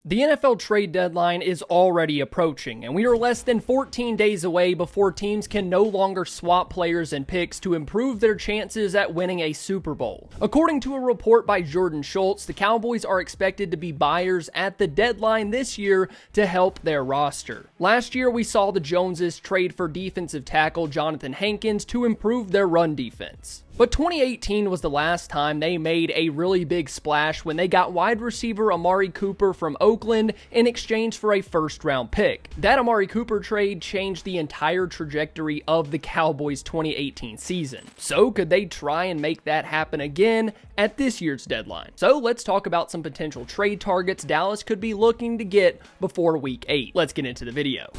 The NFL trade deadline is already approaching, and we are less than 14 days away before teams can no longer swap players and picks to improve their chances at winning a Super Bowl. According to a report by Jordan Schultz, the Cowboys are expected to be buyers at the deadline this year to help their roster. Last year, we saw the Joneses trade for defensive tackle Jonathan Hankins to improve their run defense. But 2018 was the last time they made a really big splash when they got wide receiver Amari Cooper from Oakland in exchange for a first-round pick. That Amari Cooper trade changed the entire trajectory of the Cowboys' 2018 season. So could they try and make that happen again at this year's deadline? So let's talk about some potential trade targets Dallas could be looking to get before Week 8. Let's get into the video.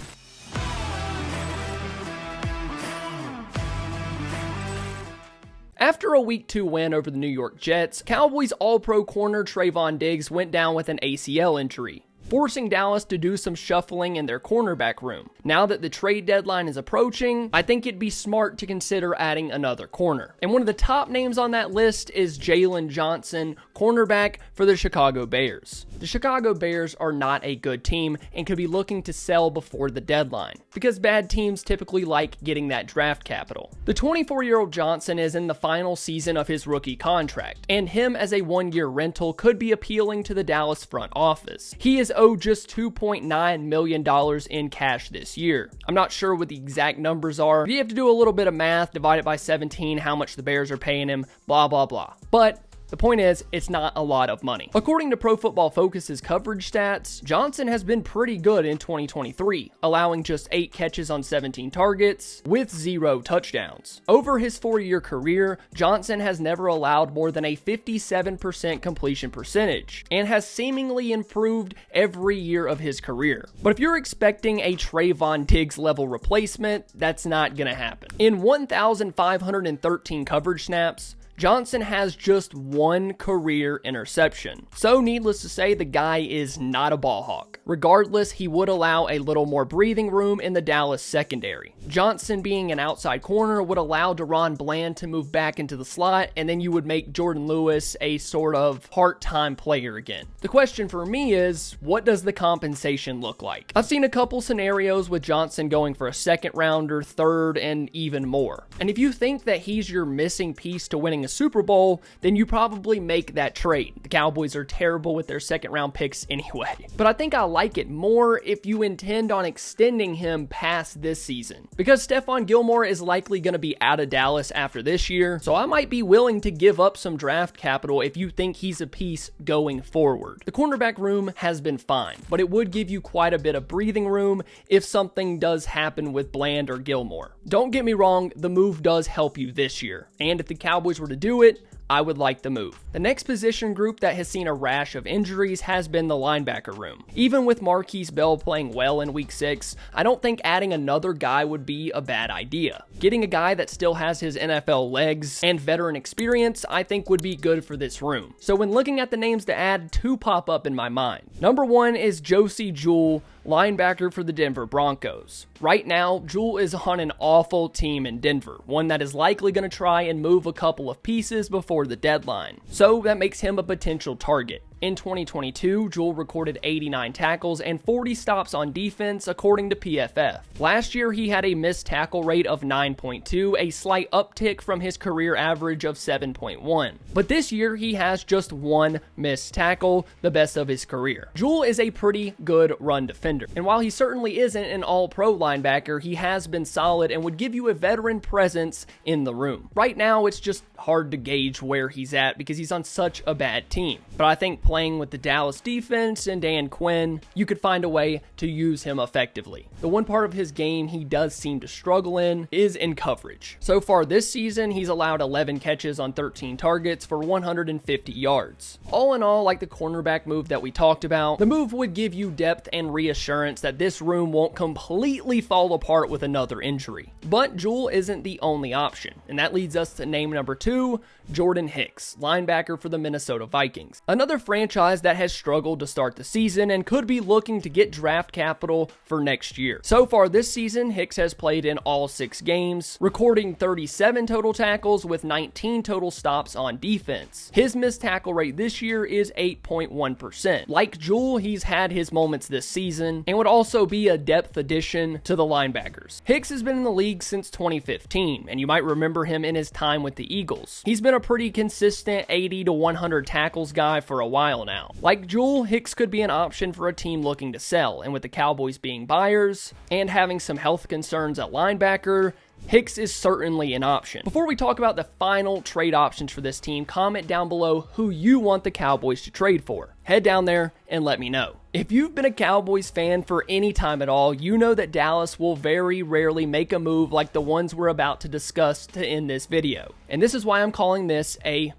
After a Week 2 win over the New York Jets, Cowboys All-Pro corner Trayvon Diggs went down with an ACL injury, forcing Dallas to do some shuffling in their cornerback room. Now that the trade deadline is approaching, I think it'd be smart to consider adding another corner. And one of the top names on that list is Jaylen Johnson, cornerback for the Chicago Bears. The Chicago Bears are not a good team and could be looking to sell before the deadline, because bad teams typically like getting that draft capital. The 24-year-old Johnson is in the final season of his rookie contract, and him as a one-year rental could be appealing to the Dallas front office. He is owed just $2.9 million in cash this year. I'm not sure what the exact numbers are. You have to do a little bit of math, divide it by 17, how much the Bears are paying him, blah, blah, blah. But the point is, it's not a lot of money. According to Pro Football Focus's coverage stats, Johnson has been pretty good in 2023, allowing just 8 catches on 17 targets with 0 touchdowns. Over his 4-year career, Johnson has never allowed more than a 57% completion percentage and has seemingly improved every year of his career. But if you're expecting a Trayvon Diggs level replacement, that's not gonna happen. In 1,513 coverage snaps, Johnson has just 1 career interception. So needless to say, the guy is not a ball hawk. Regardless, he would allow a little more breathing room in the Dallas secondary. Johnson being an outside corner would allow Deron Bland to move back into the slot, and then you would make Jordan Lewis a sort of part-time player again. The question for me is, what does the compensation look like? I've seen a couple scenarios with Johnson going for a second rounder, third, and even more. And if you think that he's your missing piece to winning a Super Bowl, then you probably make that trade. The Cowboys are terrible with their second round picks anyway. But I think I like it more if you intend on extending him past this season, because Stephon Gilmore is likely going to be out of Dallas after this year, so I might be willing to give up some draft capital if you think he's a piece going forward. The cornerback room has been fine, but it would give you quite a bit of breathing room if something does happen with Bland or Gilmore. Don't get me wrong, the move does help you this year, and if the Cowboys were to do it, I would like the move. The next position group that has seen a rash of injuries has been the linebacker room. Even with Marquise Bell playing well in Week 6, I don't think adding another guy would be a bad idea. Getting a guy that still has his NFL legs and veteran experience, I think would be good for this room. So when looking at the names to add, 2 pop up in my mind. Number 1 is Josey Jewell, linebacker for the Denver Broncos. Right now, Jewell is on an awful team in Denver, one that is likely going to try and move a couple of pieces before the deadline. So that makes him a potential target. In 2022, Jewell recorded 89 tackles and 40 stops on defense, according to PFF. Last year, he had a missed tackle rate of 9.2, a slight uptick from his career average of 7.1. But this year, he has just 1 missed tackle, the best of his career. Jewell is a pretty good run defender, and while he certainly isn't an all-pro linebacker, he has been solid and would give you a veteran presence in the room. Right now, it's just hard to gauge where he's at because he's on such a bad team. But I think playing with the Dallas defense and Dan Quinn, you could find a way to use him effectively. The one part of his game he does seem to struggle in is in coverage. So far this season, he's allowed 11 catches on 13 targets for 150 yards. All in all, like the cornerback move that we talked about, the move would give you depth and reassurance that this room won't completely fall apart with another injury. But Jewell isn't the only option, and that leads us to name number 2, Jordan Hicks, linebacker for the Minnesota Vikings. Another franchise franchise that has struggled to start the season and could be looking to get draft capital for next year. So far this season, Hicks has played in all 6 games, recording 37 total tackles with 19 total stops on defense. His missed tackle rate this year is 8.1%. Like Jewell, he's had his moments this season and would also be a depth addition to the linebackers. Hicks has been in the league since 2015, and you might remember him in his time with the Eagles. He's been a pretty consistent 80 to 100 tackles guy for a while now. Like Jewell, Hicks could be an option for a team looking to sell, and with the Cowboys being buyers and having some health concerns at linebacker, Hicks is certainly an option. Before we talk about the final trade options for this team, comment down below who you want the Cowboys to trade for. Head down there and let me know. If you've been a Cowboys fan for any time at all, you know that Dallas will very rarely make a move like the ones we're about to discuss to end this video. And this is why I'm calling this a...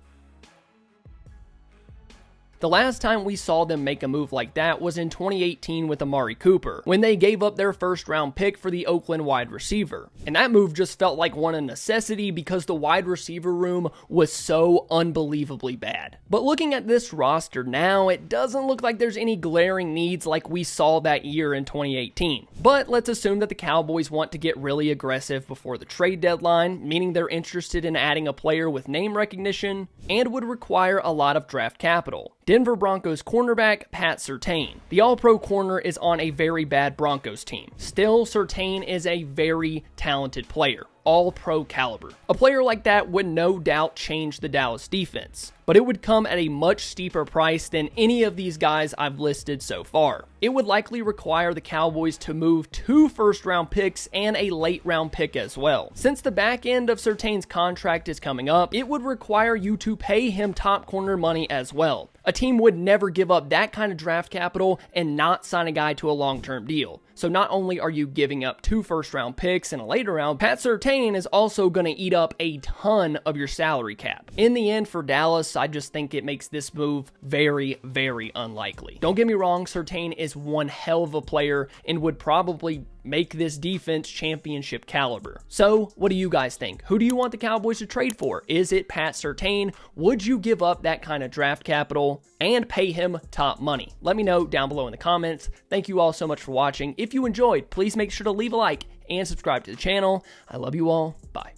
The last time we saw them make a move like that was in 2018 with Amari Cooper, when they gave up their first round pick for the Oakland wide receiver. And that move just felt like one of necessity because the wide receiver room was so unbelievably bad. But looking at this roster now, it doesn't look like there's any glaring needs like we saw that year in 2018. But let's assume that the Cowboys want to get really aggressive before the trade deadline, meaning they're interested in adding a player with name recognition and would require a lot of draft capital. Denver Broncos cornerback Pat Surtain. The All-Pro corner is on a very bad Broncos team. Still, Surtain is a very talented player. All-Pro caliber. A player like that would no doubt change the Dallas defense, but it would come at a much steeper price than any of these guys I've listed so far. It would likely require the Cowboys to move 2 first-round picks and a late-round pick as well. Since the back end of Surtain's contract is coming up, it would require you to pay him top corner money as well. A team would never give up that kind of draft capital and not sign a guy to a long-term deal. So not only are you giving up 2 first-round picks and a later round, Pat Surtain is also going to eat up a ton of your salary cap. In the end, for Dallas, I just think it makes this move very, very unlikely. Don't get me wrong, Surtain is one hell of a player and would probably make this defense championship caliber. So, what do you guys think? Who do you want the Cowboys to trade for? Is it Pat Surtain? Would you give up that kind of draft capital and pay him top money? Let me know down below in the comments. Thank you all so much for watching. If you enjoyed, please make sure to leave a like and subscribe to the channel. I love you all. Bye.